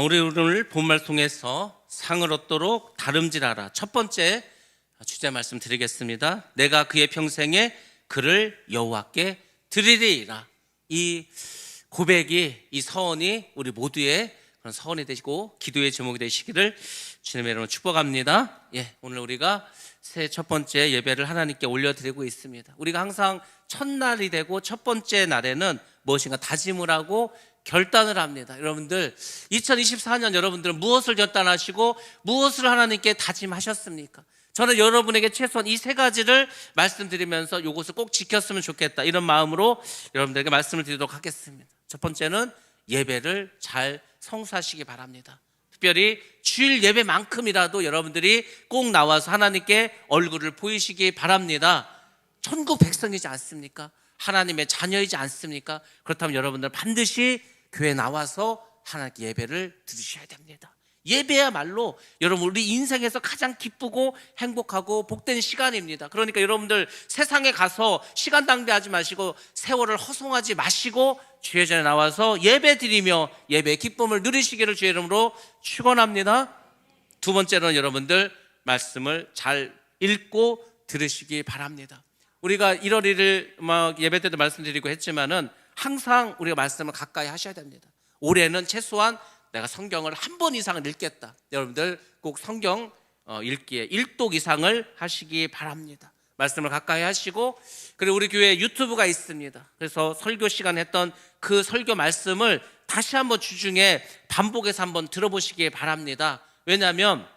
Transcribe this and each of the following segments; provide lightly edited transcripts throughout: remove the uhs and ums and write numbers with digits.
우리 오늘 본말 통해서 상을 얻도록 다름질하라. 첫 번째 주제 말씀 드리겠습니다. 내가 그의 평생에 그를 여호와께 드리리라. 이 고백이, 이 서원이 우리 모두의 그런 서원이 되시고 기도의 제목이 되시기를 주님의 이름으로 축복합니다. 오늘 우리가 새해 첫 번째 예배를 하나님께 올려드리고 있습니다. 우리가 항상 첫날이 되고 첫 번째 날에는 무엇인가 다짐을 하고 결단을 합니다. 여러분들 2024년 여러분들은 무엇을 결단하시고 무엇을 하나님께 다짐하셨습니까? 저는 여러분에게 최소한 이 세 가지를 말씀드리면서 이것을 꼭 지켰으면 좋겠다, 이런 마음으로 여러분들에게 말씀을 드리도록 하겠습니다. 첫 번째는 예배를 잘 성수하시기 바랍니다. 특별히 주일 예배만큼이라도 여러분들이 꼭 나와서 하나님께 얼굴을 보이시기 바랍니다. 천국 백성이지 않습니까? 하나님의 자녀이지 않습니까? 그렇다면 여러분들 반드시 교회에 나와서 하나님께 예배를 드리셔야 됩니다. 예배야말로 여러분 우리 인생에서 가장 기쁘고 행복하고 복된 시간입니다. 그러니까 여러분들 세상에 가서 시간 낭비하지 마시고 세월을 허송하지 마시고 주의 전에 나와서 예배 드리며 예배의 기쁨을 누리시기를 주의 이름으로 축원합니다. 두 번째로는 여러분들 말씀을 잘 읽고 들으시기 바랍니다. 우리가 1월 1일 예배 때도 말씀드리고 했지만은 항상 우리가 말씀을 가까이 하셔야 됩니다. 올해는 최소한 내가 성경을 한 번 이상을 읽겠다. 여러분들 꼭 성경 읽기에 1독 이상을 하시기 바랍니다. 말씀을 가까이 하시고, 그리고 우리 교회에 유튜브가 있습니다. 그래서 설교 시간 했던 그 설교 말씀을 다시 한번 주중에 반복해서 한번 들어보시기 바랍니다. 왜냐하면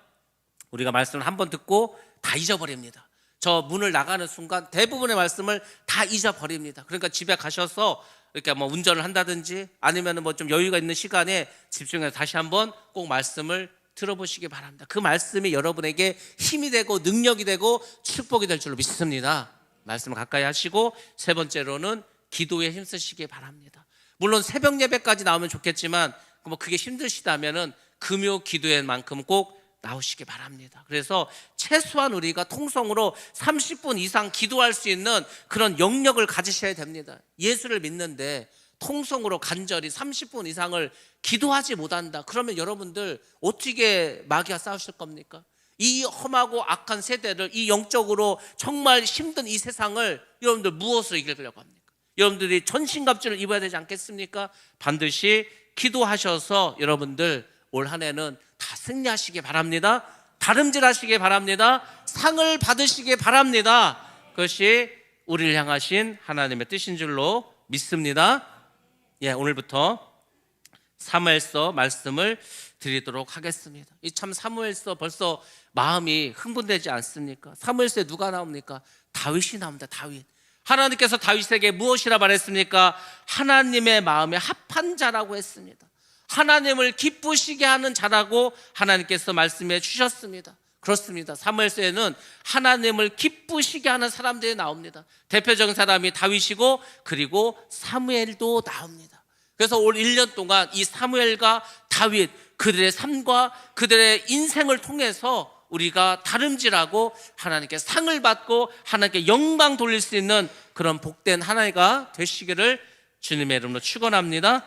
우리가 말씀을 한번 듣고 다 잊어버립니다. 저 문을 나가는 순간 대부분의 말씀을 다 잊어버립니다. 그러니까 집에 가셔서 이렇게 운전을 한다든지 아니면 좀 여유가 있는 시간에 집중해서 다시 한번 꼭 말씀을 들어보시기 바랍니다. 그 말씀이 여러분에게 힘이 되고 능력이 되고 축복이 될 줄로 믿습니다. 말씀을 가까이 하시고, 세 번째로는 기도에 힘쓰시기 바랍니다. 물론 새벽 예배까지 나오면 좋겠지만 그게 힘드시다면은 금요 기도회만큼 꼭 나오시기 바랍니다. 그래서 최소한 우리가 통성으로 30분 이상 기도할 수 있는 그런 영역을 가지셔야 됩니다. 예수를 믿는데 통성으로 간절히 30분 이상을 기도하지 못한다, 그러면 여러분들 어떻게 마귀와 싸우실 겁니까? 이 험하고 악한 세대를, 이 영적으로 정말 힘든 이 세상을 여러분들 무엇으로 이기려고 합니까? 여러분들이 전신갑주를 입어야 되지 않겠습니까? 반드시 기도하셔서 여러분들 올 한 해는 다 승리하시기 바랍니다. 다름질하시기 바랍니다. 상을 받으시기 바랍니다. 그것이 우리를 향하신 하나님의 뜻인 줄로 믿습니다. 오늘부터 사무엘서 말씀을 드리도록 하겠습니다. 이 참 사무엘서 벌써 마음이 흥분되지 않습니까? 사무엘서에 누가 나옵니까? 다윗이 나옵니다. 다윗. 하나님께서 다윗에게 무엇이라 말했습니까? 하나님의 마음에 합한 자라고 했습니다. 하나님을 기쁘시게 하는 자라고 하나님께서 말씀해 주셨습니다. 그렇습니다. 사무엘서에는 하나님을 기쁘시게 하는 사람들이 나옵니다. 대표적인 사람이 다윗이고, 그리고 사무엘도 나옵니다. 그래서 올 1년 동안 이 사무엘과 다윗, 그들의 삶과 그들의 인생을 통해서 우리가 다름질하고 하나님께 상을 받고 하나님께 영광 돌릴 수 있는 그런 복된 한 해가 되시기를 주님의 이름으로 축원합니다.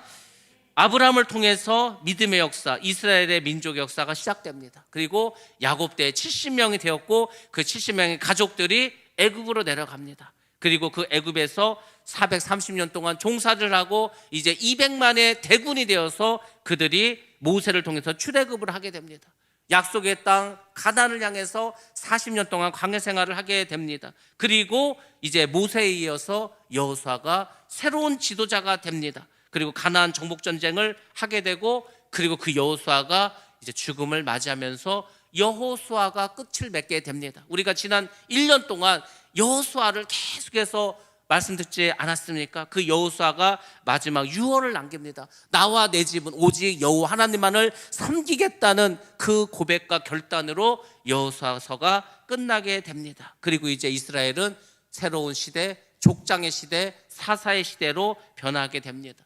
아브라함을 통해서 믿음의 역사, 이스라엘의 민족의 역사가 시작됩니다. 그리고 야곱 때 70명이 되었고, 그 70명의 가족들이 애굽으로 내려갑니다. 그리고 그 애굽에서 430년 동안 종사를 하고 이제 200만의 대군이 되어서 그들이 모세를 통해서 출애굽을 하게 됩니다. 약속의 땅 가나안을 향해서 40년 동안 광야 생활을 하게 됩니다. 그리고 이제 모세에 이어서 여호수아가 새로운 지도자가 됩니다. 그리고 가나안 정복 전쟁을 하게 되고, 그리고 그 여호수아가 이제 죽음을 맞이하면서 여호수아가 끝을 맺게 됩니다. 우리가 지난 1년 동안 여호수아를 계속해서 말씀 듣지 않았습니까? 그 여호수아가 마지막 유언을 남깁니다. 나와 내 집은 오직 여호와 하나님만을 섬기겠다는 그 고백과 결단으로 여호수아서가 끝나게 됩니다. 그리고 이제 이스라엘은 새로운 시대, 족장의 시대, 사사의 시대로 변하게 됩니다.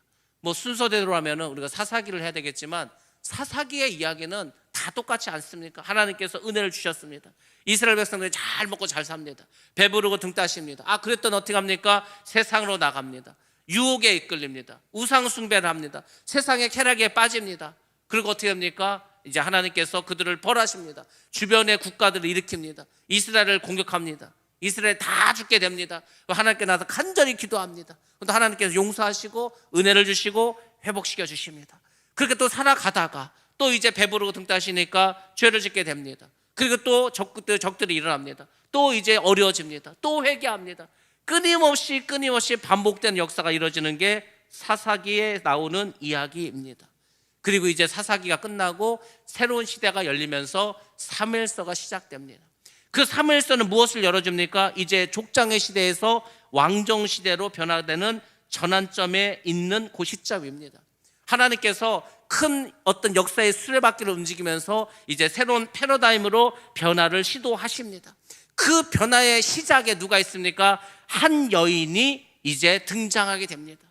순서대로 하면은 우리가 사사기를 해야 되겠지만 사사기의 이야기는 다 똑같지 않습니까? 하나님께서 은혜를 주셨습니다. 이스라엘 백성들이 잘 먹고 잘 삽니다. 배부르고 등 따십니다. 그랬더니 어떻게 합니까? 세상으로 나갑니다. 유혹에 이끌립니다. 우상 숭배를 합니다. 세상의 쾌락에 빠집니다. 그리고 어떻게 됩니까? 이제 하나님께서 그들을 벌하십니다. 주변의 국가들을 일으킵니다. 이스라엘을 공격합니다. 이스라엘 다 죽게 됩니다. 하나님께 나서 간절히 기도합니다. 또 하나님께서 용서하시고 은혜를 주시고 회복시켜 주십니다. 그렇게 또 살아가다가 또 이제 배부르고 등 따시니까 죄를 짓게 됩니다. 그리고 또 적들이 일어납니다. 또 이제 어려워집니다. 또 회개합니다. 끊임없이 반복되는 역사가 이루어지는 게 사사기에 나오는 이야기입니다. 그리고 이제 사사기가 끝나고 새로운 시대가 열리면서 사무엘서가 시작됩니다. 그 사무엘서는 무엇을 열어줍니까? 이제 족장의 시대에서 왕정 시대로 변화되는 전환점에 있는 그 시점입니다. 하나님께서 큰 어떤 역사의 수레바퀴를 움직이면서 이제 새로운 패러다임으로 변화를 시도하십니다. 그 변화의 시작에 누가 있습니까? 한 여인이 이제 등장하게 됩니다.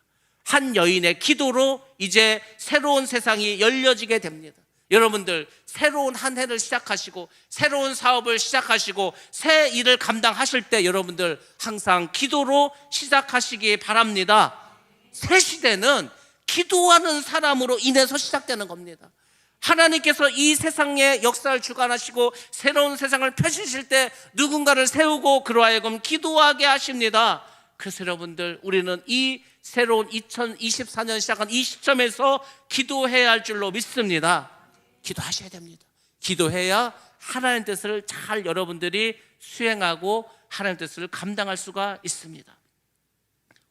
한 여인의 기도로 이제 새로운 세상이 열려지게 됩니다. 여러분들 새로운 한 해를 시작하시고 새로운 사업을 시작하시고 새 일을 감당하실 때 여러분들 항상 기도로 시작하시기 바랍니다. 새 시대는 기도하는 사람으로 인해서 시작되는 겁니다. 하나님께서 이 세상의 역사를 주관하시고 새로운 세상을 펼치실 때 누군가를 세우고 그로 하여금 기도하게 하십니다. 그래서 여러분들 우리는 이 새로운 2024년 시작한 이 시점에서 기도해야 할 줄로 믿습니다. 기도하셔야 됩니다. 기도해야 하나님 뜻을 잘 여러분들이 수행하고 하나님 뜻을 감당할 수가 있습니다.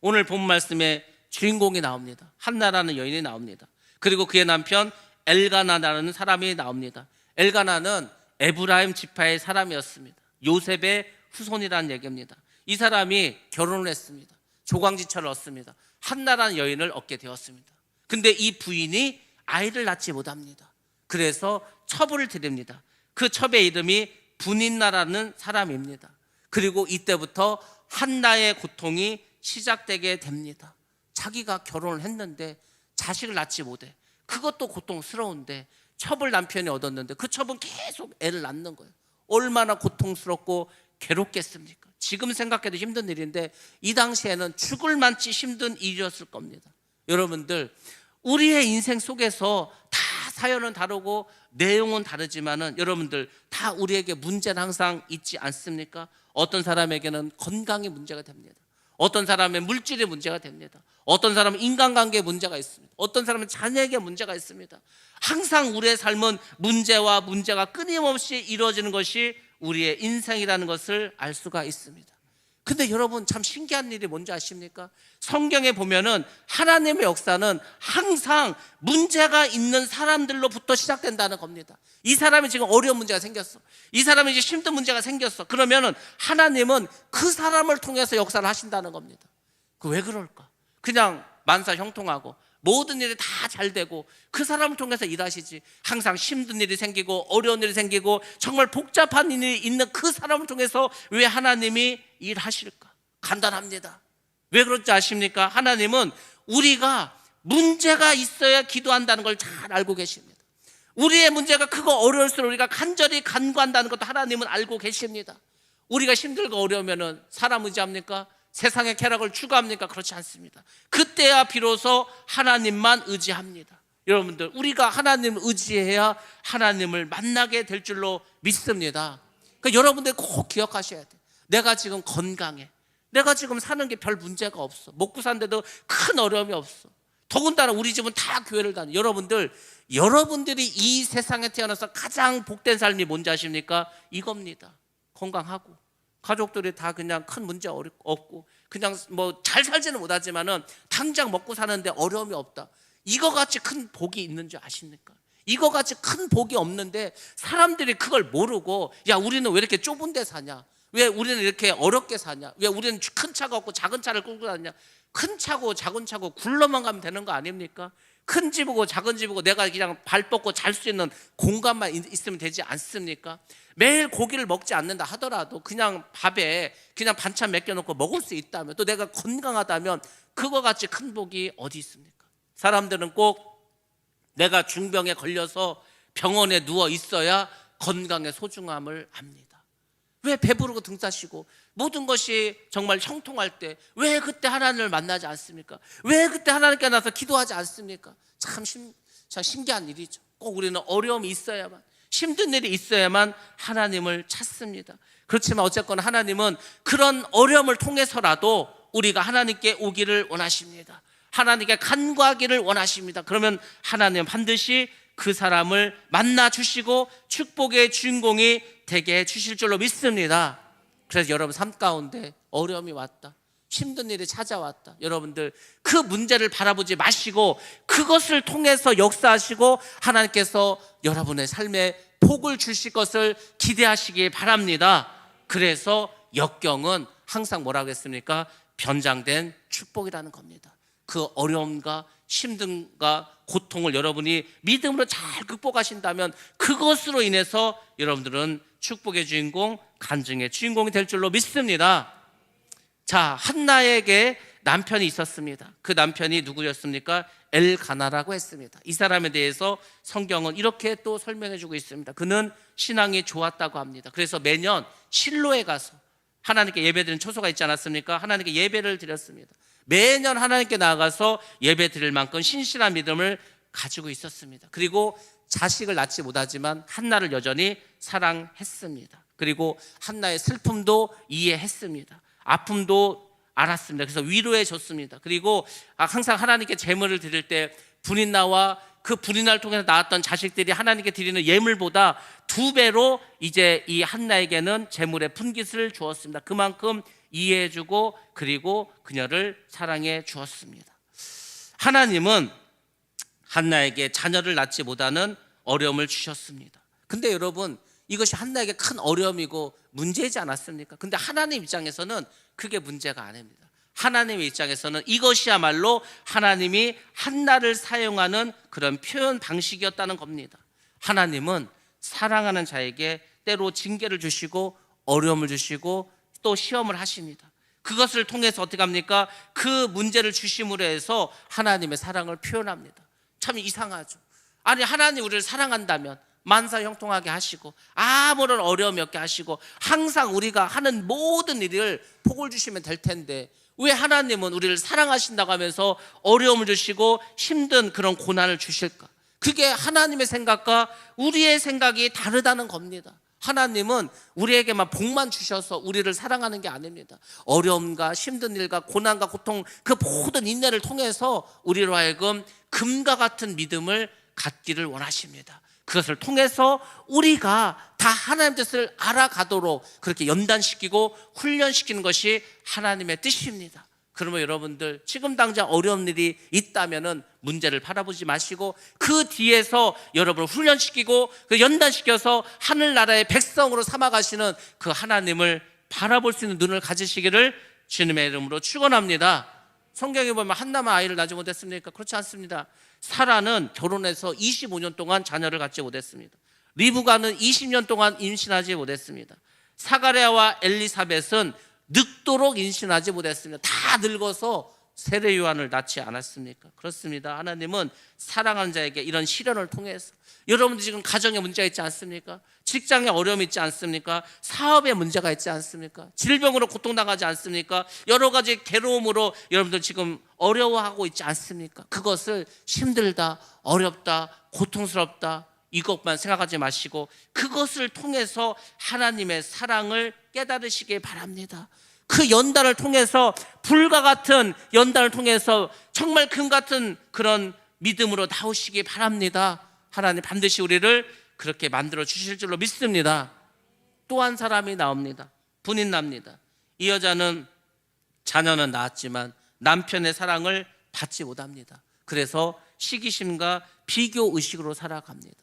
오늘 본 말씀에 주인공이 나옵니다. 한나라는 여인이 나옵니다. 그리고 그의 남편 엘가나라는 사람이 나옵니다. 엘가나는 에브라임 지파의 사람이었습니다. 요셉의 후손이라는 얘기입니다. 이 사람이 결혼을 했습니다. 조광지처를 얻습니다. 한나라는 여인을 얻게 되었습니다. 근데 이 부인이 아이를 낳지 못합니다. 그래서 첩을 드립니다. 그 첩의 이름이 분인나라는 사람입니다. 그리고 이때부터 한나의 고통이 시작되게 됩니다. 자기가 결혼을 했는데 자식을 낳지 못해. 그것도 고통스러운데 첩을 남편이 얻었는데 그 첩은 계속 애를 낳는 거예요. 얼마나 고통스럽고 괴롭겠습니까? 지금 생각해도 힘든 일인데 이 당시에는 죽을 만치 힘든 일이었을 겁니다. 여러분들 우리의 인생 속에서 다 사연은 다르고 내용은 다르지만은 여러분들 다 우리에게 문제는 항상 있지 않습니까? 어떤 사람에게는 건강이 문제가 됩니다. 어떤 사람의 물질의 문제가 됩니다. 어떤 사람은 인간관계에 문제가 있습니다. 어떤 사람은 자녀에게 문제가 있습니다. 항상 우리의 삶은 문제가 끊임없이 이루어지는 것이 우리의 인생이라는 것을 알 수가 있습니다. 근데 여러분 참 신기한 일이 뭔지 아십니까? 성경에 보면은 하나님의 역사는 항상 문제가 있는 사람들로부터 시작된다는 겁니다. 이 사람이 지금 어려운 문제가 생겼어. 이 사람이 이제 힘든 문제가 생겼어. 그러면은 하나님은 그 사람을 통해서 역사를 하신다는 겁니다. 그 왜 그럴까? 그냥 만사 형통하고 모든 일이 다 잘 되고 그 사람을 통해서 일하시지 항상 힘든 일이 생기고 어려운 일이 생기고 정말 복잡한 일이 있는 그 사람을 통해서 왜 하나님이 일하실까? 간단합니다. 왜 그런지 아십니까? 하나님은 우리가 문제가 있어야 기도한다는 걸 잘 알고 계십니다. 우리의 문제가 크고 어려울수록 우리가 간절히 간구한다는 것도 하나님은 알고 계십니다. 우리가 힘들고 어려우면 사람 의지합니까? 세상의 쾌락을 추구합니까? 그렇지 않습니다. 그때야 비로소 하나님만 의지합니다. 여러분들 우리가 하나님을 의지해야 하나님을 만나게 될 줄로 믿습니다. 그러니까 여러분들 꼭 기억하셔야 돼요. 내가 지금 건강해. 내가 지금 사는 게 별 문제가 없어. 먹고 사는데도 큰 어려움이 없어. 더군다나 우리 집은 다 교회를 다녀. 여러분들이 이 세상에 태어나서 가장 복된 삶이 뭔지 아십니까? 이겁니다. 건강하고 가족들이 다 그냥 큰 문제 없고 그냥 뭐 잘 살지는 못하지만은 당장 먹고 사는데 어려움이 없다. 이거 같이 큰 복이 있는 줄 아십니까? 이거 같이 큰 복이 없는데 사람들이 그걸 모르고 야 우리는 왜 이렇게 좁은 데 사냐? 왜 우리는 이렇게 어렵게 사냐? 왜 우리는 큰 차가 없고 작은 차를 끌고 다니냐? 큰 차고 작은 차고 굴러만 가면 되는 거 아닙니까? 큰 집이고 작은 집이고 내가 그냥 발 뻗고 잘 수 있는 공간만 있으면 되지 않습니까? 매일 고기를 먹지 않는다 하더라도 그냥 밥에 그냥 반찬 맡겨놓고 먹을 수 있다면 또 내가 건강하다면 그거 같이 큰 복이 어디 있습니까? 사람들은 꼭 내가 중병에 걸려서 병원에 누워 있어야 건강의 소중함을 압니다. 왜 배부르고 등 싸시고 모든 것이 정말 형통할 때 왜 그때 하나님을 만나지 않습니까? 왜 그때 하나님께 나서 기도하지 않습니까? 참 신기한 일이죠. 꼭 우리는 어려움이 있어야만, 힘든 일이 있어야만 하나님을 찾습니다. 그렇지만 어쨌거나 하나님은 그런 어려움을 통해서라도 우리가 하나님께 오기를 원하십니다. 하나님께 간구하기를 원하십니다. 그러면 하나님은 반드시 그 사람을 만나 주시고 축복의 주인공이 되게 해주실 줄로 믿습니다. 그래서 여러분 삶 가운데 어려움이 왔다, 힘든 일이 찾아왔다, 여러분들 그 문제를 바라보지 마시고 그것을 통해서 역사하시고 하나님께서 여러분의 삶에 복을 주실 것을 기대하시기 바랍니다. 그래서 역경은 항상 뭐라고 했습니까? 변장된 축복이라는 겁니다. 그 어려움과 힘듦과 고통을 여러분이 믿음으로 잘 극복하신다면 그것으로 인해서 여러분들은 축복의 주인공, 간증의 주인공이 될 줄로 믿습니다. 자, 한나에게 남편이 있었습니다. 그 남편이 누구였습니까? 엘가나라고 했습니다. 이 사람에 대해서 성경은 이렇게 또 설명해 주고 있습니다. 그는 신앙이 좋았다고 합니다. 그래서 매년 실로에 가서 하나님께 예배드리는 초소가 있지 않았습니까? 하나님께 예배를 드렸습니다. 매년 하나님께 나아가서 예배 드릴 만큼 신실한 믿음을 가지고 있었습니다. 그리고 자식을 낳지 못하지만 한나를 여전히 사랑했습니다. 그리고 한나의 슬픔도 이해했습니다. 아픔도 알았습니다. 그래서 위로해 줬습니다. 그리고 항상 하나님께 제물을 드릴 때 분인나와 그 분인나를 통해서 낳았던 자식들이 하나님께 드리는 예물보다 2배로 이제 이 한나에게는 제물의 분깃을 주었습니다. 그만큼 이해해주고 그리고 그녀를 사랑해 주었습니다. 하나님은 한나에게 자녀를 낳지 못하는 어려움을 주셨습니다. 근데 여러분, 이것이 한나에게 큰 어려움이고 문제이지 않았습니까? 근데 하나님 입장에서는 그게 문제가 아닙니다. 하나님의 입장에서는 이것이야말로 하나님이 한나를 사용하는 그런 표현 방식이었다는 겁니다. 하나님은 사랑하는 자에게 때로 징계를 주시고 어려움을 주시고 또 시험을 하십니다. 그것을 통해서 어떻게 합니까? 그 문제를 주심으로 해서 하나님의 사랑을 표현합니다. 참 이상하죠. 아니, 하나님 우리를 사랑한다면 만사 형통하게 하시고 아무런 어려움이 없게 하시고 항상 우리가 하는 모든 일을 복을 주시면 될 텐데 왜 하나님은 우리를 사랑하신다고 하면서 어려움을 주시고 힘든 그런 고난을 주실까? 그게 하나님의 생각과 우리의 생각이 다르다는 겁니다. 하나님은 우리에게만 복만 주셔서 우리를 사랑하는 게 아닙니다. 어려움과 힘든 일과 고난과 고통 그 모든 인내를 통해서 우리로 하여금 금과 같은 믿음을 갖기를 원하십니다. 그것을 통해서 우리가 다 하나님 뜻을 알아가도록 그렇게 연단시키고 훈련시키는 것이 하나님의 뜻입니다. 그러면 여러분들 지금 당장 어려운 일이 있다면은 문제를 바라보지 마시고 그 뒤에서 여러분을 훈련시키고 그 연단시켜서 하늘나라의 백성으로 삼아가시는 그 하나님을 바라볼 수 있는 눈을 가지시기를 주님의 이름으로 축원합니다. 성경에 보면 한나만 아이를 낳지 못했습니까? 그렇지 않습니다. 사라는 결혼해서 25년 동안 자녀를 갖지 못했습니다. 리브가는 20년 동안 임신하지 못했습니다. 사가랴와 엘리사벳은 늙도록 임신하지 못했습니다. 다 늙어서 세례 요한을 낳지 않았습니까? 그렇습니다. 하나님은 사랑하는 자에게 이런 시련을 통해서 여러분들 지금 가정에 문제가 있지 않습니까? 직장에 어려움이 있지 않습니까? 사업에 문제가 있지 않습니까? 질병으로 고통당하지 않습니까? 여러 가지 괴로움으로 여러분들 지금 어려워하고 있지 않습니까? 그것을 힘들다, 어렵다, 고통스럽다 이것만 생각하지 마시고 그것을 통해서 하나님의 사랑을 깨달으시길 바랍니다. 그 연단을 통해서 불과 같은 연단을 통해서 정말 금 같은 그런 믿음으로 나오시기 바랍니다. 하나님 반드시 우리를 그렇게 만들어 주실 줄로 믿습니다. 또 한 사람이 나옵니다. 분인납니다. 이 여자는 자녀는 낳았지만 남편의 사랑을 받지 못합니다. 그래서 시기심과 비교 의식으로 살아갑니다.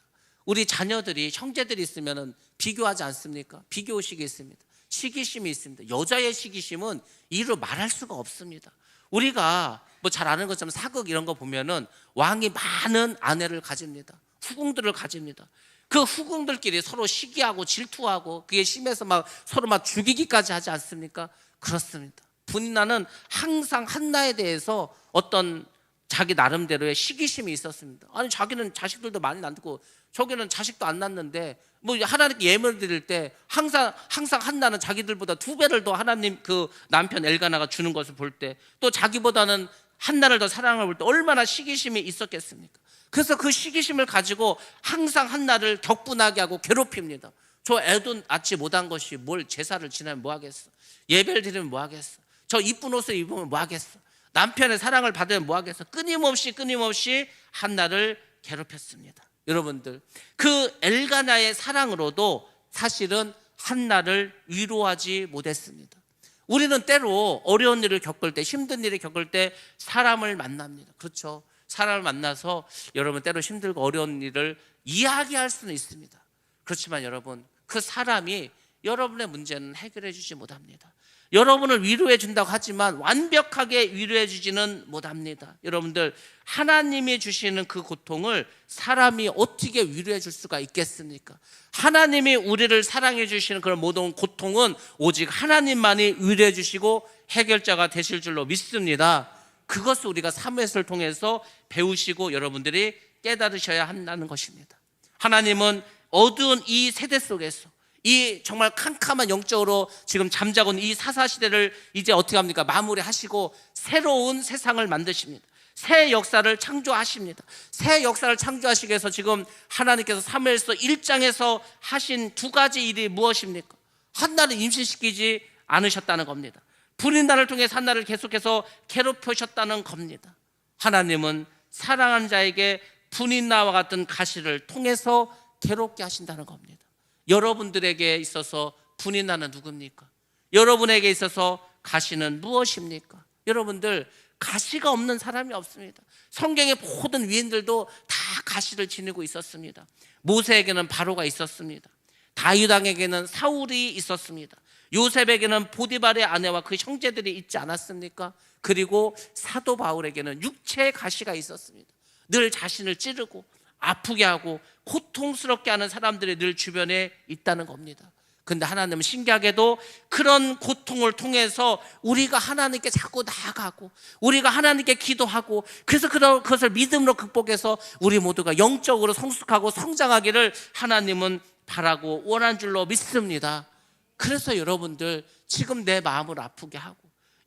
우리 자녀들이 형제들이 있으면 비교하지 않습니까? 비교 의식이 있습니다. 시기심이 있습니다. 여자의 시기심은 이로 말할 수가 없습니다. 우리가 뭐 잘 아는 것처럼 사극 이런 거 보면은 왕이 많은 아내를 가집니다. 후궁들을 가집니다. 그 후궁들끼리 서로 시기하고 질투하고 그게 심해서 막 서로 막 죽이기까지 하지 않습니까? 그렇습니다. 분인나는 항상 한나에 대해서 어떤 자기 나름대로의 시기심이 있었습니다. 아니 자기는 자식들도 많이 낳고 저기는 자식도 안 낳는데 뭐 하나님께 예물 드릴 때 항상 한나는 자기들보다 2배를 더 하나님 그 남편 엘가나가 주는 것을 볼 때 또 자기보다는 한나를 더 사랑을 볼 때 얼마나 시기심이 있었겠습니까? 그래서 그 시기심을 가지고 항상 한나를 격분하게 하고 괴롭힙니다. 저 애도 낳지 못한 것이 뭘 제사를 지내면 뭐 하겠어? 예배를 드리면 뭐 하겠어? 저 이쁜 옷을 입으면 뭐 하겠어? 남편의 사랑을 받으면 뭐 하겠어? 끊임없이 한나를 괴롭혔습니다. 여러분들, 그 엘가나의 사랑으로도 사실은 한나를 위로하지 못했습니다. 우리는 때로 어려운 일을 겪을 때, 힘든 일을 겪을 때 사람을 만납니다. 그렇죠? 사람을 만나서 여러분 때로 힘들고 어려운 일을 이야기할 수는 있습니다. 그렇지만 여러분, 그 사람이 여러분의 문제는 해결해 주지 못합니다. 여러분을 위로해 준다고 하지만 완벽하게 위로해 주지는 못합니다. 여러분들, 하나님이 주시는 그 고통을 사람이 어떻게 위로해 줄 수가 있겠습니까? 하나님이 우리를 사랑해 주시는 그런 모든 고통은 오직 하나님만이 위로해 주시고 해결자가 되실 줄로 믿습니다. 그것을 우리가 사무엘을 통해서 배우시고 여러분들이 깨달으셔야 한다는 것입니다. 하나님은 어두운 이 세대 속에서 이 정말 캄캄한 영적으로 지금 잠자고 있는 이 사사시대를 이제 어떻게 합니까? 마무리하시고 새로운 세상을 만드십니다. 새 역사를 창조하십니다. 새 역사를 창조하시기 위해서 지금 하나님께서 사무엘서 1장에서 하신 두 가지 일이 무엇입니까? 한나를 임신시키지 않으셨다는 겁니다. 불인단을 통해서 한나를 계속해서 괴롭히셨다는 겁니다. 하나님은 사랑하는 자에게 분인나와 같은 가시를 통해서 괴롭게 하신다는 겁니다. 여러분들에게 있어서 분인나는 누굽니까? 여러분에게 있어서 가시는 무엇입니까? 여러분들, 가시가 없는 사람이 없습니다. 성경의 모든 위인들도 다 가시를 지니고 있었습니다. 모세에게는 바로가 있었습니다. 다윗 왕에게는 사울이 있었습니다. 요셉에게는 보디발의 아내와 그 형제들이 있지 않았습니까? 그리고 사도 바울에게는 육체의 가시가 있었습니다. 늘 자신을 찌르고 아프게 하고 고통스럽게 하는 사람들이 늘 주변에 있다는 겁니다. 근데 하나님은 신기하게도 그런 고통을 통해서 우리가 하나님께 자꾸 나아가고 우리가 하나님께 기도하고 그래서 그것을 믿음으로 극복해서 우리 모두가 영적으로 성숙하고 성장하기를 하나님은 바라고 원한 줄로 믿습니다. 그래서 여러분들, 지금 내 마음을 아프게 하고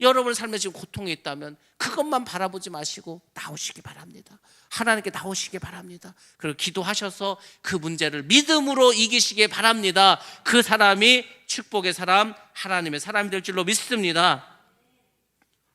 여러분 삶에 지금 고통이 있다면 그것만 바라보지 마시고 나오시기 바랍니다. 하나님께 나오시기 바랍니다. 그리고 기도하셔서 그 문제를 믿음으로 이기시기 바랍니다. 그 사람이 축복의 사람, 하나님의 사람이 될 줄로 믿습니다.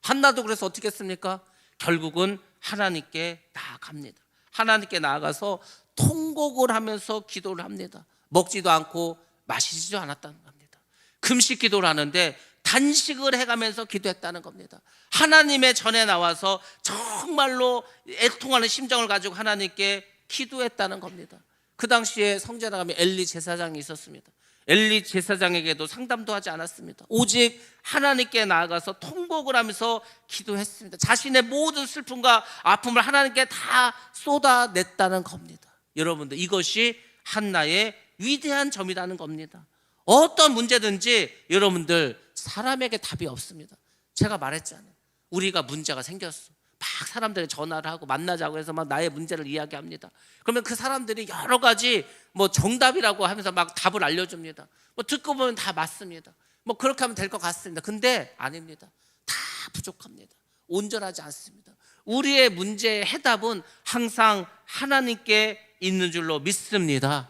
한나도 그래서 어떻게 했습니까? 결국은 하나님께 나아갑니다. 하나님께 나아가서 통곡을 하면서 기도를 합니다. 먹지도 않고 마시지도 않았다는 겁니다. 금식 기도를 하는데 단식을 해가면서 기도했다는 겁니다. 하나님의 전에 나와서 정말로 애통하는 심정을 가지고 하나님께 기도했다는 겁니다. 그 당시에 성전에 가면 엘리 제사장이 있었습니다. 엘리 제사장에게도 상담도 하지 않았습니다. 오직 하나님께 나아가서 통곡을 하면서 기도했습니다. 자신의 모든 슬픔과 아픔을 하나님께 다 쏟아냈다는 겁니다. 여러분들, 이것이 한나의 위대한 점이라는 겁니다. 어떤 문제든지 여러분들, 사람에게 답이 없습니다. 제가 말했잖아요. 우리가 문제가 생겼어. 막 사람들이 전화를 하고 만나자고 해서 막 나의 문제를 이야기합니다. 그러면 그 사람들이 여러 가지 정답이라고 하면서 막 답을 알려줍니다. 듣고 보면 다 맞습니다. 그렇게 하면 될 것 같습니다. 근데 아닙니다. 다 부족합니다. 온전하지 않습니다. 우리의 문제의 해답은 항상 하나님께 있는 줄로 믿습니다.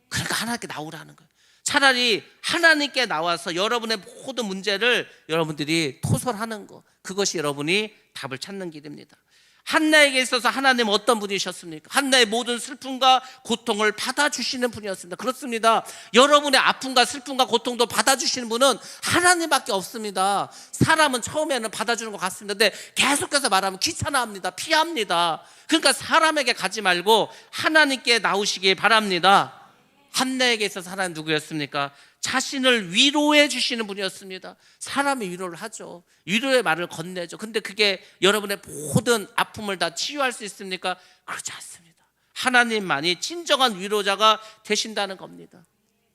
그러니까 하나님께 나오라는 거예요. 차라리 하나님께 나와서 여러분의 모든 문제를 여러분들이 토설하는 것, 그것이 여러분이 답을 찾는 길입니다. 한나에게 있어서 하나님은 어떤 분이셨습니까? 한나의 모든 슬픔과 고통을 받아주시는 분이었습니다. 그렇습니다. 여러분의 아픔과 슬픔과 고통도 받아주시는 분은 하나님밖에 없습니다. 사람은 처음에는 받아주는 것 같습니다. 근데 계속해서 말하면 귀찮아합니다. 피합니다. 그러니까 사람에게 가지 말고 하나님께 나오시기 바랍니다. 한나에게 있어서 하나님 누구였습니까? 자신을 위로해 주시는 분이었습니다. 사람이 위로를 하죠. 위로의 말을 건네죠. 근데 그게 여러분의 모든 아픔을 다 치유할 수 있습니까? 그렇지 않습니다. 하나님만이 진정한 위로자가 되신다는 겁니다.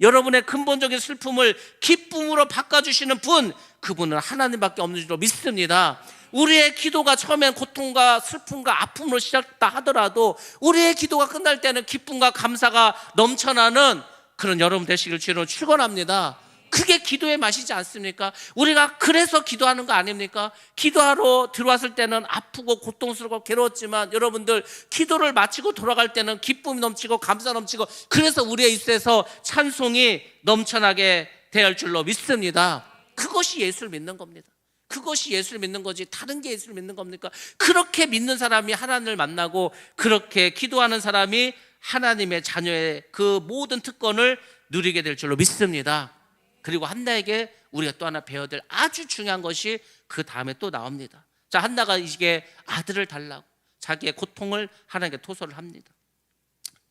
여러분의 근본적인 슬픔을 기쁨으로 바꿔주시는 분, 그분은 하나님밖에 없는 줄로 믿습니다. 우리의 기도가 처음엔 고통과 슬픔과 아픔으로 시작다 하더라도 우리의 기도가 끝날 때는 기쁨과 감사가 넘쳐나는 그런 여러분 되시길 주로 축원합니다. 그게 기도의 맛이지 않습니까? 우리가 그래서 기도하는 거 아닙니까? 기도하러 들어왔을 때는 아프고 고통스럽고 괴로웠지만 여러분들 기도를 마치고 돌아갈 때는 기쁨이 넘치고 감사 넘치고 그래서 우리의 입술에서 찬송이 넘쳐나게 될 줄로 믿습니다. 그것이 예수를 믿는 겁니다. 그것이 예수를 믿는 거지 다른 게 예수를 믿는 겁니까? 그렇게 믿는 사람이 하나님을 만나고 그렇게 기도하는 사람이 하나님의 자녀의 그 모든 특권을 누리게 될 줄로 믿습니다. 그리고 한나에게 우리가 또 하나 배워야 될 아주 중요한 것이 그 다음에 또 나옵니다. 자, 한나가 이게 아들을 달라고 자기의 고통을 하나님께 토설을 합니다.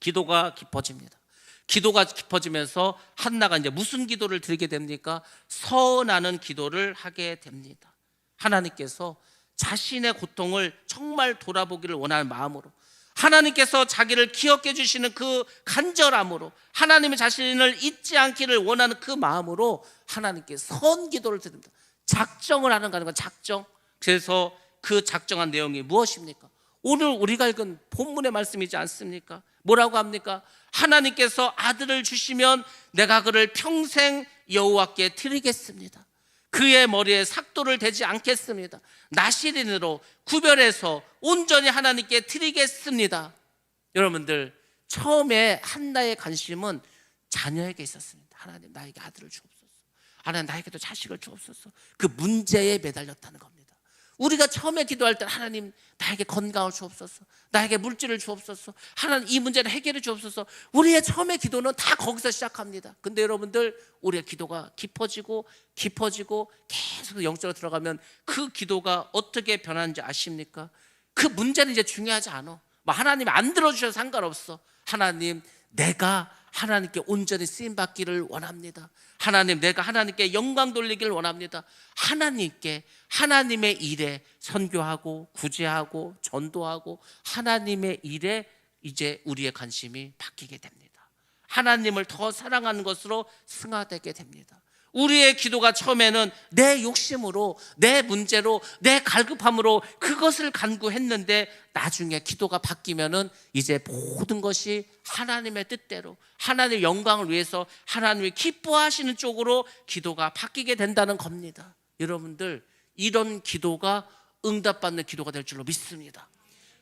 기도가 깊어집니다. 기도가 깊어지면서 한나가 이제 무슨 기도를 드리게 됩니까? 서원하는 기도를 하게 됩니다. 하나님께서 자신의 고통을 정말 돌아보기를 원하는 마음으로 하나님께서 자기를 기억해 주시는 그 간절함으로 하나님의 자신을 잊지 않기를 원하는 그 마음으로 하나님께 선 기도를 드립니다. 작정을 하는 거는 작정. 그래서 그 작정한 내용이 무엇입니까? 오늘 우리가 읽은 본문의 말씀이지 않습니까? 뭐라고 합니까? 하나님께서 아들을 주시면 내가 그를 평생 여호와께 드리겠습니다. 그의 머리에 삭도를 대지 않겠습니다. 나시린으로 구별해서 온전히 하나님께 드리겠습니다. 여러분들, 처음에 한나의 관심은 자녀에게 있었습니다. 하나님 나에게 아들을 주옵소서. 하나님 나에게도 자식을 주옵소서. 그 문제에 매달렸다는 겁니다. 우리가 처음에 기도할 때 하나님 나에게 건강을 주옵소서, 나에게 물질을 주옵소서, 하나님 이 문제를 해결해 주옵소서. 우리의 처음의 기도는 다 거기서 시작합니다. 근데 여러분들, 우리의 기도가 깊어지고 계속 영적으로 들어가면 그 기도가 어떻게 변하는지 아십니까? 그 문제는 이제 중요하지 않아. 뭐 하나님 안 들어주셔도 상관없어. 하나님, 내가 하나님께 온전히 쓰임받기를 원합니다. 하나님, 내가 하나님께 영광 돌리기를 원합니다. 하나님께, 하나님의 일에 선교하고 구제하고 전도하고 하나님의 일에 이제 우리의 관심이 바뀌게 됩니다. 하나님을 더 사랑하는 것으로 승화되게 됩니다. 우리의 기도가 처음에는 내 욕심으로, 내 문제로, 내 갈급함으로 그것을 간구했는데 나중에 기도가 바뀌면은 이제 모든 것이 하나님의 뜻대로 하나님의 영광을 위해서 하나님이 기뻐하시는 쪽으로 기도가 바뀌게 된다는 겁니다. 여러분들, 이런 기도가 응답받는 기도가 될 줄로 믿습니다.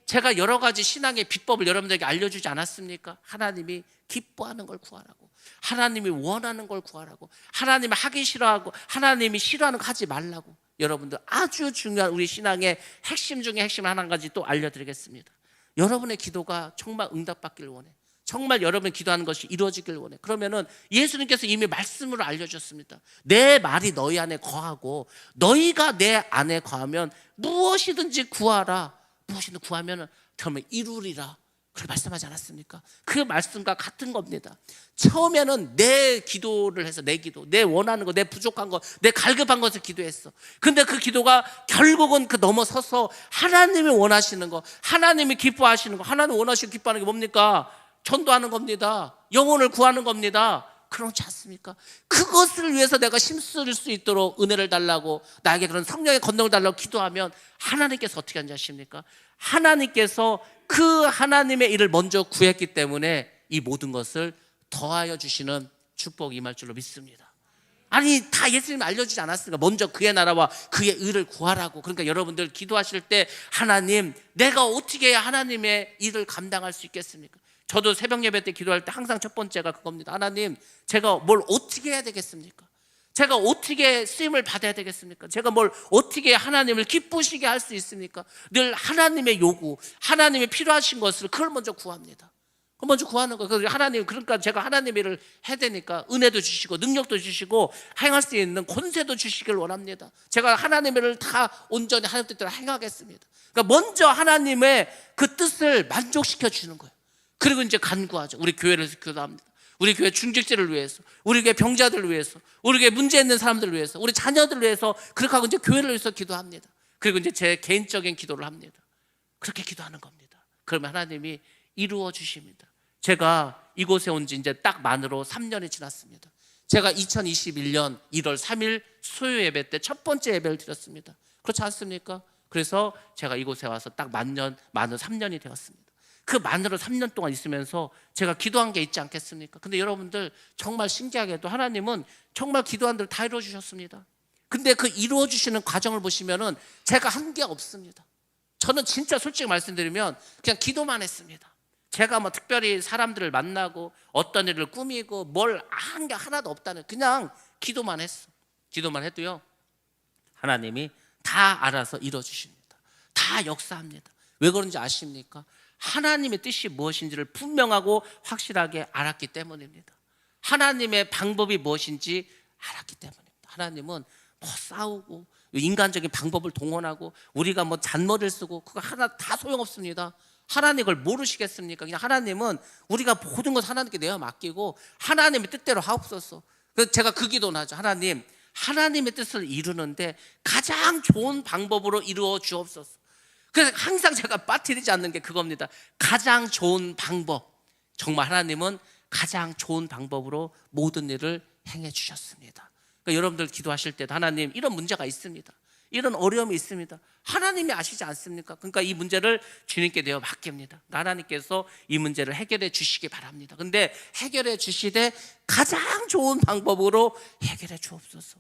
제가 여러 가지 신앙의 비법을 여러분들에게 알려주지 않았습니까? 하나님이 기뻐하는 걸 구하라고, 하나님이 원하는 걸 구하라고, 하나님이 하기 싫어하고 하나님이 싫어하는 거 하지 말라고. 여러분들, 아주 중요한 우리 신앙의 핵심 중에 핵심 한 가지 또 알려드리겠습니다. 여러분의 기도가 정말 응답받기를 원해, 정말 여러분이 기도하는 것이 이루어지기를 원해. 그러면은 예수님께서 이미 말씀으로 알려줬습니다. 내 말이 너희 안에 거하고 너희가 내 안에 거하면 무엇이든지 구하라. 무엇이든 구하면 그러면 이루리라. 그렇게 말씀하지 않았습니까? 그 말씀과 같은 겁니다. 처음에는 내 기도를 해서 내 기도, 내 원하는 거, 내 부족한 거, 내 갈급한 것을 기도했어. 근데 그 기도가 결국은 그 넘어서서 하나님이 원하시는 거, 하나님이 기뻐하시는 거, 하나님 원하시고 기뻐하는 게 뭡니까? 전도하는 겁니다. 영혼을 구하는 겁니다. 그렇지 않습니까? 그것을 위해서 내가 힘쓸 수 있도록 은혜를 달라고, 나에게 그런 성령의 권능을 달라고 기도하면 하나님께서 어떻게 하는지 아십니까? 하나님께서 그 하나님의 일을 먼저 구했기 때문에 이 모든 것을 더하여 주시는 축복이 임할 줄로 믿습니다. 아니, 다 예수님이 알려주지 않았습니까? 먼저 그의 나라와 그의 의를 구하라고. 그러니까 여러분들 기도하실 때 하나님, 내가 어떻게 해야 하나님의 일을 감당할 수 있겠습니까? 저도 새벽 예배 때 기도할 때 항상 첫 번째가 그겁니다. 하나님, 제가 뭘 어떻게 해야 되겠습니까? 제가 어떻게 쓰임을 받아야 되겠습니까? 제가 뭘 어떻게 하나님을 기쁘시게 할 수 있습니까? 늘 하나님의 요구, 하나님이 필요하신 것을 그걸 먼저 구합니다. 그걸 먼저 구하는 거예요. 그래서 하나님, 그러니까 제가 하나님의 일을 해야 되니까 은혜도 주시고 능력도 주시고 행할 수 있는 권세도 주시길 원합니다. 제가 하나님의 일을 다 온전히 하나님 뜻대로 행하겠습니다. 그러니까 먼저 하나님의 그 뜻을 만족시켜 주는 거예요. 그리고 이제 간구하죠. 우리 교회를 위해서 기도합니다. 우리 교회 중직제를 위해서, 우리 교회 병자들을 위해서, 우리 교회 문제 있는 사람들을 위해서, 우리 자녀들을 위해서, 그렇게 하고 이제 교회를 위해서 기도합니다. 그리고 이제 제 개인적인 기도를 합니다. 그렇게 기도하는 겁니다. 그러면 하나님이 이루어 주십니다. 제가 이곳에 온 지 이제 딱 만으로 3년이 지났습니다. 제가 2021년 1월 3일 수요 예배 때 첫 번째 예배를 드렸습니다. 그렇지 않습니까? 그래서 제가 이곳에 와서 딱 만으로 3년이 되었습니다. 그 마누라 3년 동안 있으면서 제가 기도한 게 있지 않겠습니까? 근데 여러분들 정말 신기하게도 하나님은 정말 기도한 대로 다 이루어 주셨습니다. 근데 그 이루어 주시는 과정을 보시면은 제가 한 게 없습니다. 저는 진짜 솔직히 말씀드리면 그냥 기도만 했습니다. 제가 뭐 특별히 사람들을 만나고 어떤 일을 꾸미고 뭘 한 게 하나도 없다는, 그냥 기도만 했어. 기도만 해도요, 하나님이 다 알아서 이루어 주십니다. 다 역사합니다. 왜 그런지 아십니까? 하나님의 뜻이 무엇인지를 분명하고 확실하게 알았기 때문입니다. 하나님의 방법이 무엇인지 알았기 때문입니다. 하나님은 뭐 싸우고 인간적인 방법을 동원하고 우리가 뭐 잔머리를 쓰고 그거 하나 다 소용없습니다. 하나님 그걸 모르시겠습니까? 그냥 하나님은 우리가 모든 것 하나님께 내어 맡기고 하나님의 뜻대로 하옵소서. 그래서 제가 그 기도는 하죠. 하나님, 하나님의 뜻을 이루는데 가장 좋은 방법으로 이루어 주옵소서. 그래서 항상 제가 빠뜨리지 않는 게 그겁니다. 가장 좋은 방법. 정말 하나님은 가장 좋은 방법으로 모든 일을 행해 주셨습니다. 그러니까 여러분들 기도하실 때도 하나님, 이런 문제가 있습니다. 이런 어려움이 있습니다. 하나님이 아시지 않습니까? 그러니까 이 문제를 주님께 내어 맡깁니다. 하나님께서 이 문제를 해결해 주시기 바랍니다. 근데 해결해 주시되 가장 좋은 방법으로 해결해 주옵소서.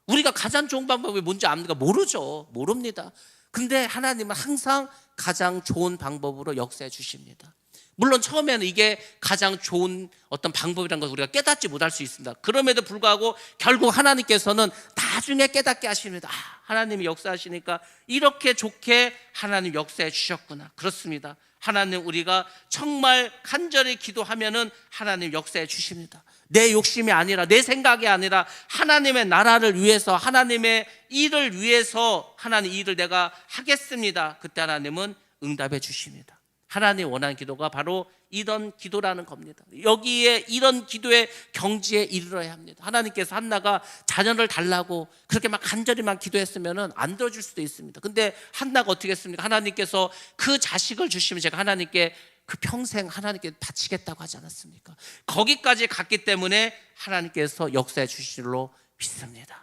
우리가 가장 좋은 방법이 뭔지 압니까? 모르죠. 모릅니다. 근데 하나님은 항상 가장 좋은 방법으로 역사해 주십니다. 물론 처음에는 이게 가장 좋은 어떤 방법이라는 걸 우리가 깨닫지 못할 수 있습니다. 그럼에도 불구하고 결국 하나님께서는 나중에 깨닫게 하십니다. 하나님이 역사하시니까 이렇게 좋게 하나님 역사해 주셨구나. 그렇습니다. 하나님, 우리가 정말 간절히 기도하면은 하나님 역사해 주십니다. 내 욕심이 아니라, 내 생각이 아니라 하나님의 나라를 위해서, 하나님의 일을 위해서 하나님 이 일을 내가 하겠습니다. 그때 하나님은 응답해 주십니다. 하나님 원하는 기도가 바로 이런 기도라는 겁니다. 여기에 이런 기도의 경지에 이르러야 합니다. 하나님께서 한나가 자녀를 달라고 그렇게 막 간절히만 기도했으면 안 들어줄 수도 있습니다. 근데 한나가 어떻게 했습니까? 하나님께서 그 자식을 주시면 제가 하나님께 그 평생 하나님께 바치겠다고 하지 않았습니까? 거기까지 갔기 때문에 하나님께서 역사해 주실 줄로 믿습니다.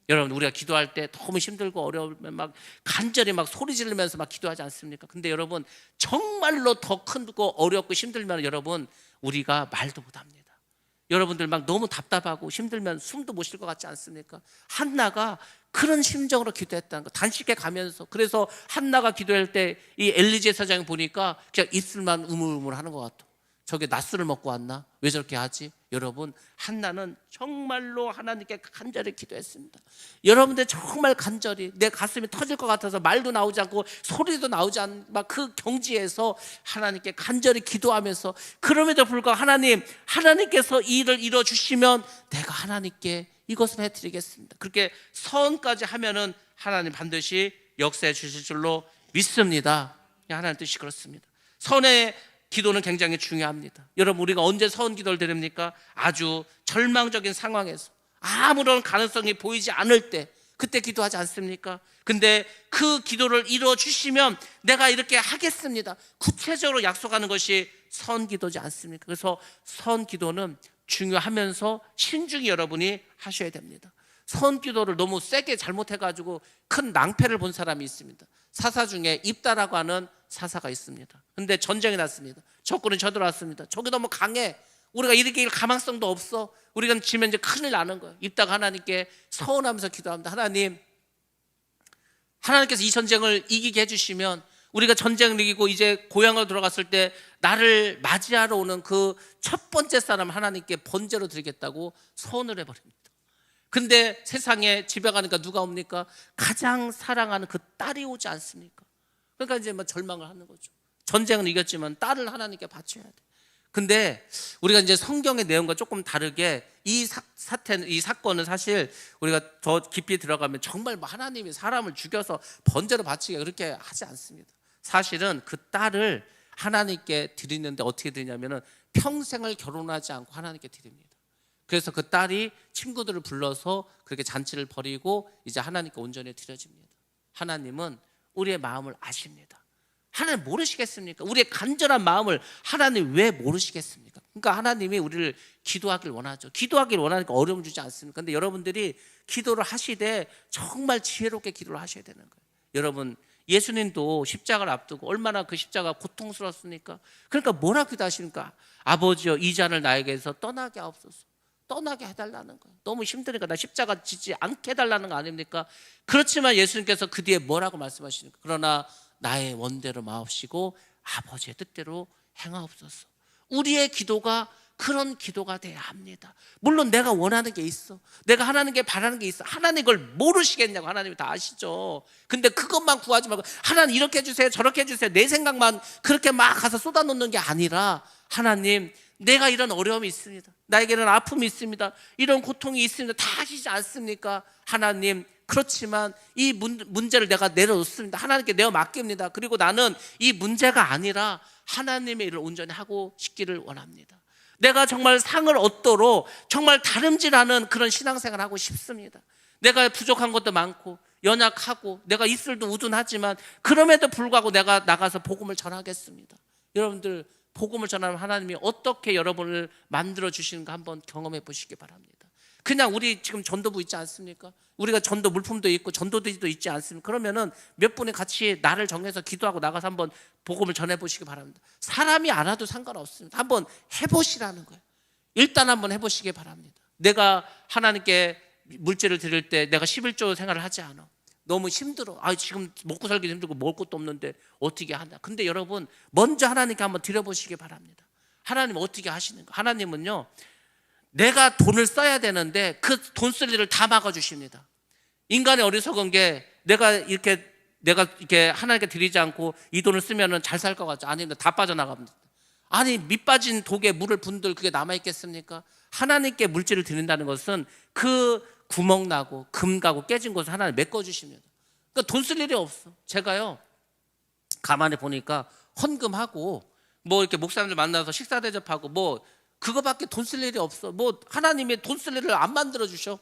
여러분, 우리가 기도할 때 너무 힘들고 어려우면 막 간절히 막 소리 지르면서 막 기도하지 않습니까? 근데 여러분, 정말로 더 크고 어렵고 힘들면 여러분, 우리가 말도 못합니다. 여러분들 막 너무 답답하고 힘들면 숨도 못 쉴 것 같지 않습니까? 한나가 그런 심정으로 기도했다는 거, 단식에 가면서. 그래서 한나가 기도할 때 이 엘리제 사장이 보니까 그냥 입술만 우물우물 하는 것 같아. 저게 낮술을 먹고 왔나? 왜 저렇게 하지? 여러분, 한나는 정말로 하나님께 간절히 기도했습니다. 여러분들 정말 간절히 내 가슴이 터질 것 같아서 말도 나오지 않고 소리도 나오지 않는 막 그 경지에서 하나님께 간절히 기도하면서, 그럼에도 불구하고 하나님께서 이 일을 이루어주시면 내가 하나님께 이것을 해드리겠습니다. 그렇게 선까지 하면은 하나님 반드시 역사해 주실 줄로 믿습니다. 하나님 뜻이 그렇습니다. 선의 기도는 굉장히 중요합니다. 여러분, 우리가 언제 선 기도를 드립니까? 아주 절망적인 상황에서 아무런 가능성이 보이지 않을 때, 그때 기도하지 않습니까? 근데 그 기도를 이루어 주시면 내가 이렇게 하겠습니다, 구체적으로 약속하는 것이 선 기도지 않습니까? 그래서 선 기도는 중요하면서 신중히 여러분이 하셔야 됩니다. 선 기도를 너무 세게 잘못해가지고 큰 낭패를 본 사람이 있습니다. 사사 중에 입다라고 하는 사사가 있습니다. 근데 전쟁이 났습니다. 적군이 쳐들어왔습니다. 적이 너무 강해. 우리가 이렇게 이길 가망성도 없어. 우리가 지면 이제 큰일 나는 거예요. 입다가 하나님께 서운하면서 기도합니다. 하나님께서 이 전쟁을 이기게 해주시면 우리가 전쟁을 이기고 이제 고향으로 돌아갔을 때 나를 맞이하러 오는 그 첫 번째 사람 하나님께 번제로 드리겠다고 서운을 해버립니다. 근데 세상에 집에 가니까 누가 옵니까? 가장 사랑하는 그 딸이 오지 않습니까? 그러니까 이제 뭐 절망을 하는 거죠. 전쟁은 이겼지만 딸을 하나님께 바쳐야 돼. 근데 우리가 이제 성경의 내용과 조금 다르게 이 사건은 사실 우리가 더 깊이 들어가면 정말 뭐 하나님이 사람을 죽여서 번제로 바치게 그렇게 하지 않습니다. 사실은 그 딸을 하나님께 드리는데 어떻게 드리냐면은 평생을 결혼하지 않고 하나님께 드립니다. 그래서 그 딸이 친구들을 불러서 그렇게 잔치를 벌이고 이제 하나님께 온전히 드려집니다. 하나님은 우리의 마음을 아십니다. 하나님 모르시겠습니까? 우리의 간절한 마음을 하나님 왜 모르시겠습니까? 그러니까 하나님이 우리를 기도하길 원하죠. 기도하길 원하니까 어려움 주지 않습니까? 근데 여러분들이 기도를 하시되 정말 지혜롭게 기도를 하셔야 되는 거예요. 여러분, 예수님도 십자가를 앞두고 얼마나 그 십자가 고통스러웠습니까? 그러니까 뭐라 기도하십니까? 아버지여 이 잔을 나에게서 떠나게 하옵소서. 떠나게 해달라는 거예요. 너무 힘드니까 나 십자가 지지 않게 해달라는 거 아닙니까? 그렇지만 예수님께서 그 뒤에 뭐라고 말씀하십니까? 그러나 나의 원대로 마옵시고 아버지의 뜻대로 행하옵소서. 우리의 기도가 그런 기도가 돼야 합니다. 물론 내가 원하는 게 있어, 내가 하나님께 바라는 게 있어. 하나님 그걸 모르시겠냐고. 하나님이 다 아시죠. 근데 그것만 구하지 말고 하나님 이렇게 해주세요 저렇게 해주세요 내 생각만 그렇게 막 가서 쏟아놓는 게 아니라, 하나님 내가 이런 어려움이 있습니다, 나에게는 아픔이 있습니다, 이런 고통이 있습니다, 다 아시지 않습니까? 하나님 그렇지만 이 문제를 내가 내려놓습니다. 하나님께 내어 맡깁니다. 그리고 나는 이 문제가 아니라 하나님의 일을 온전히 하고 싶기를 원합니다. 내가 정말 상을 얻도록 정말 다름질하는 그런 신앙생활을 하고 싶습니다. 내가 부족한 것도 많고 연약하고 내가 입술도 우둔하지만 그럼에도 불구하고 내가 나가서 복음을 전하겠습니다. 여러분들 복음을 전하면 하나님이 어떻게 여러분을 만들어 주시는가 한번 경험해 보시기 바랍니다. 그냥 우리 지금 전도부 있지 않습니까? 우리가 전도 물품도 있고 전도들도 있지 않습니까? 그러면은 몇 분이 같이 날을 정해서 기도하고 나가서 한번 복음을 전해 보시기 바랍니다. 사람이 안 와도 상관없습니다. 한번 해보시라는 거예요. 일단 한번 해보시기 바랍니다. 내가 하나님께 물질을 드릴 때 내가 11조 생활을 하지 않아. 너무 힘들어. 지금 먹고 살기도 힘들고 먹을 것도 없는데 어떻게 하나. 근데 여러분 먼저 하나님께 한번 드려보시기 바랍니다. 하나님 어떻게 하시는가? 하나님은요, 내가 돈을 써야 되는데 그 돈 쓸 일을 다 막아주십니다. 인간의 어리석은 게 내가 이렇게 하나님께 드리지 않고 이 돈을 쓰면은 잘 살 것 같죠? 아닙니다. 다 빠져나갑니다. 아니 밑 빠진 독에 물을 분들 그게 남아있겠습니까? 하나님께 물질을 드린다는 것은 그 구멍 나고 금 가고 깨진 곳을 하나님 메꿔주십니다. 그러니까 돈 쓸 일이 없어. 제가요 가만히 보니까 헌금하고 뭐 이렇게 목사님들 만나서 식사 대접하고 뭐 그거밖에 돈 쓸 일이 없어. 뭐 하나님의 돈 쓸 일을 안 만들어 주셔.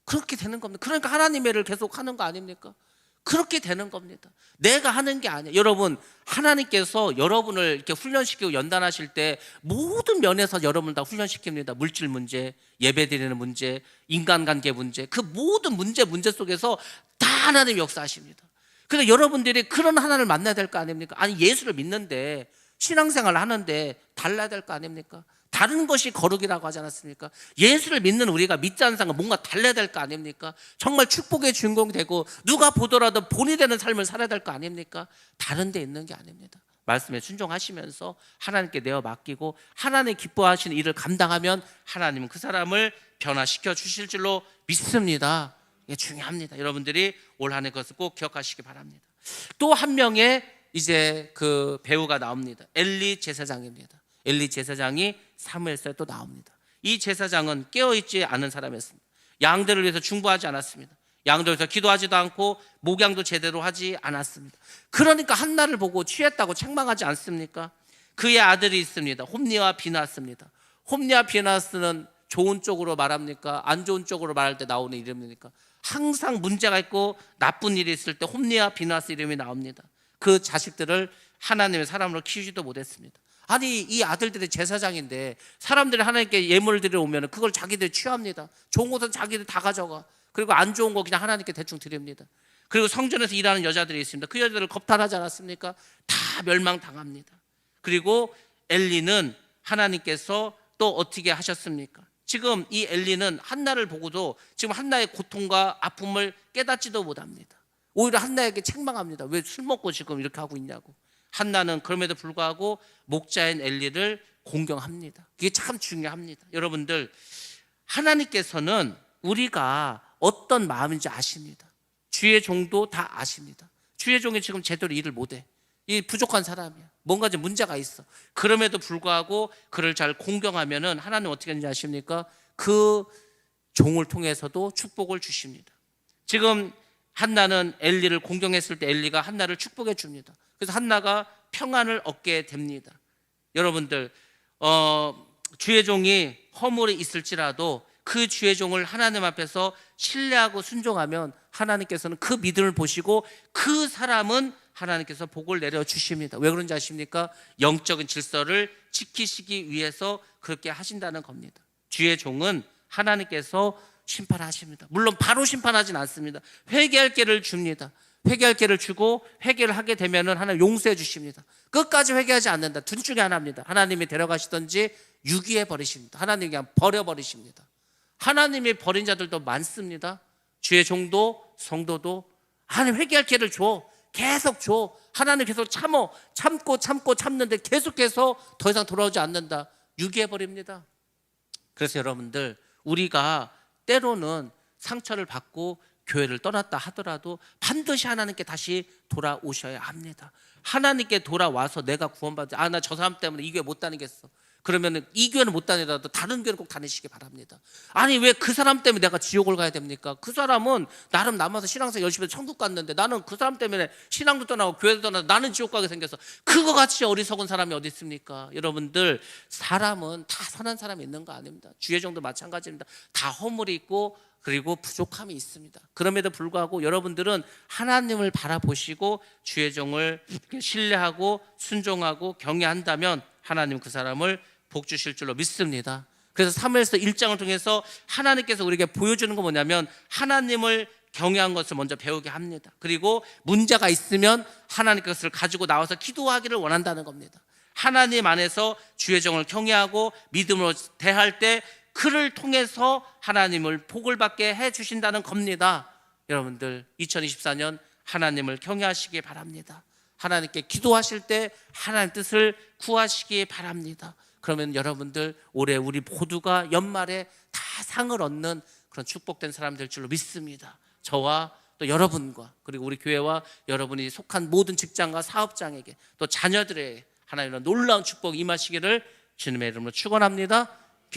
그렇게 되는 겁니다. 그러니까 하나님의 일을 계속 하는 거 아닙니까? 그렇게 되는 겁니다. 내가 하는 게 아니에요. 여러분 하나님께서 여러분을 이렇게 훈련시키고 연단하실 때 모든 면에서 여러분을 다 훈련시킵니다. 물질 문제, 예배 드리는 문제, 인간관계 문제, 그 모든 문제 속에서 다 하나님 역사하십니다. 그러니까 여러분들이 그런 하나님을 만나야 될 거 아닙니까? 아니 예수를 믿는데 신앙생활을 하는데 달라야 될 거 아닙니까? 다른 것이 거룩이라고 하지 않았습니까? 예수를 믿는 우리가 믿지 않는 사람과 뭔가 달라야 될 거 아닙니까? 정말 축복의 주인공이 되고 누가 보더라도 본이 되는 삶을 살아야 될 거 아닙니까? 다른 데 있는 게 아닙니다. 말씀에 순종하시면서 하나님께 내어 맡기고 하나님 기뻐하시는 일을 감당하면 하나님은 그 사람을 변화시켜 주실 줄로 믿습니다. 이게 중요합니다. 여러분들이 올 한 해 그것을 꼭 기억하시기 바랍니다. 또 한 명의 이제 그 배우가 나옵니다. 엘리 제사장입니다. 엘리 제사장이 사무엘서에 또 나옵니다. 이 제사장은 깨어있지 않은 사람이었습니다. 양들을 위해서 중보하지 않았습니다. 양들을 위해서 기도하지도 않고 목양도 제대로 하지 않았습니다. 그러니까 한나를 보고 취했다고 책망하지 않습니까? 그의 아들이 있습니다. 홈니와 비나스입니다. 홈니와 비나스는 좋은 쪽으로 말합니까? 안 좋은 쪽으로 말할 때 나오는 이름입니까? 항상 문제가 있고 나쁜 일이 있을 때 홈니와 비나스 이름이 나옵니다. 그 자식들을 하나님의 사람으로 키우지도 못했습니다. 아니 이 아들들이 제사장인데 사람들이 하나님께 예물을 드리러 오면 그걸 자기들 취합니다. 좋은 것은 자기들 다 가져가. 그리고 안 좋은 거 그냥 하나님께 대충 드립니다. 그리고 성전에서 일하는 여자들이 있습니다. 그 여자들을 겁탈하지 않았습니까? 다 멸망당합니다. 그리고 엘리는 하나님께서 또 어떻게 하셨습니까? 지금 이 엘리는 한나를 보고도 지금 한나의 고통과 아픔을 깨닫지도 못합니다. 오히려 한나에게 책망합니다. 왜 술 먹고 지금 이렇게 하고 있냐고. 한나는 그럼에도 불구하고 목자인 엘리를 공경합니다. 그게 참 중요합니다. 여러분들 하나님께서는 우리가 어떤 마음인지 아십니다. 주의 종도 다 아십니다. 주의 종이 지금 제대로 일을 못해. 이 부족한 사람이야. 뭔가 좀 문제가 있어. 그럼에도 불구하고 그를 잘 공경하면은 하나님 어떻게 하는지 아십니까? 그 종을 통해서도 축복을 주십니다. 지금 한나는 엘리를 공경했을 때 엘리가 한나를 축복해 줍니다. 그래서 한나가 평안을 얻게 됩니다. 여러분들 주의 종이 허물이 있을지라도 그 주의 종을 하나님 앞에서 신뢰하고 순종하면 하나님께서는 그 믿음을 보시고 그 사람은 하나님께서 복을 내려주십니다. 왜 그런지 아십니까? 영적인 질서를 지키시기 위해서 그렇게 하신다는 겁니다. 주의 종은 하나님께서 심판하십니다. 물론 바로 심판하진 않습니다. 회개할 기회를 줍니다. 회개할 기회를 주고 회개를 하게 되면은 하나님 용서해 주십니다. 끝까지 회개하지 않는다. 둘 중에 하나입니다. 하나님이 데려가시든지 유기해 버리십니다. 하나님이 그냥 버려버리십니다. 하나님이 버린 자들도 많습니다. 주의 종도 성도도 하나님 회개할 기회를 줘. 계속 줘. 하나님 계속 참고 참는데 계속해서 더 이상 돌아오지 않는다. 유기해 버립니다. 그래서 여러분들, 우리가 때로는 상처를 받고 교회를 떠났다 하더라도 반드시 하나님께 다시 돌아오셔야 합니다. 하나님께 돌아와서 내가 구원받지, 나 저 사람 때문에 이 교회 못 다니겠어. 그러면 이 교회는 못 다니더라도 다른 교회는 꼭 다니시기 바랍니다. 아니, 왜 그 사람 때문에 내가 지옥을 가야 됩니까? 그 사람은 나름 남아서 신앙생활 열심히 해서 천국 갔는데 나는 그 사람 때문에 신앙도 떠나고 교회도 떠나서 나는 지옥 가게 생겨서, 그거 같이 어리석은 사람이 어디 있습니까? 여러분들, 사람은 다 선한 사람이 있는 거 아닙니다. 주의 종도 마찬가지입니다. 다 허물이 있고 그리고 부족함이 있습니다. 그럼에도 불구하고 여러분들은 하나님을 바라보시고 주의 종을 신뢰하고 순종하고 경외한다면 하나님 그 사람을 복 주실 줄로 믿습니다. 그래서 사무엘서 1장을 통해서 하나님께서 우리에게 보여주는 건 뭐냐면, 하나님을 경외한 것을 먼저 배우게 합니다. 그리고 문제가 있으면 하나님 것을 가지고 나와서 기도하기를 원한다는 겁니다. 하나님 안에서 주의 종을 경외하고 믿음으로 대할 때 그를 통해서 하나님을 복을 받게 해 주신다는 겁니다. 여러분들, 2024년 하나님을 경외하시기 바랍니다. 하나님께 기도하실 때 하나님 뜻을 구하시기 바랍니다. 그러면 여러분들, 올해 우리 모두가 연말에 다 상을 얻는 그런 축복된 사람 될 줄로 믿습니다. 저와 또 여러분과, 그리고 우리 교회와 여러분이 속한 모든 직장과 사업장에게, 또 자녀들에게 하나님의 놀라운 축복이 임하시기를 주님의 이름으로 축원합니다.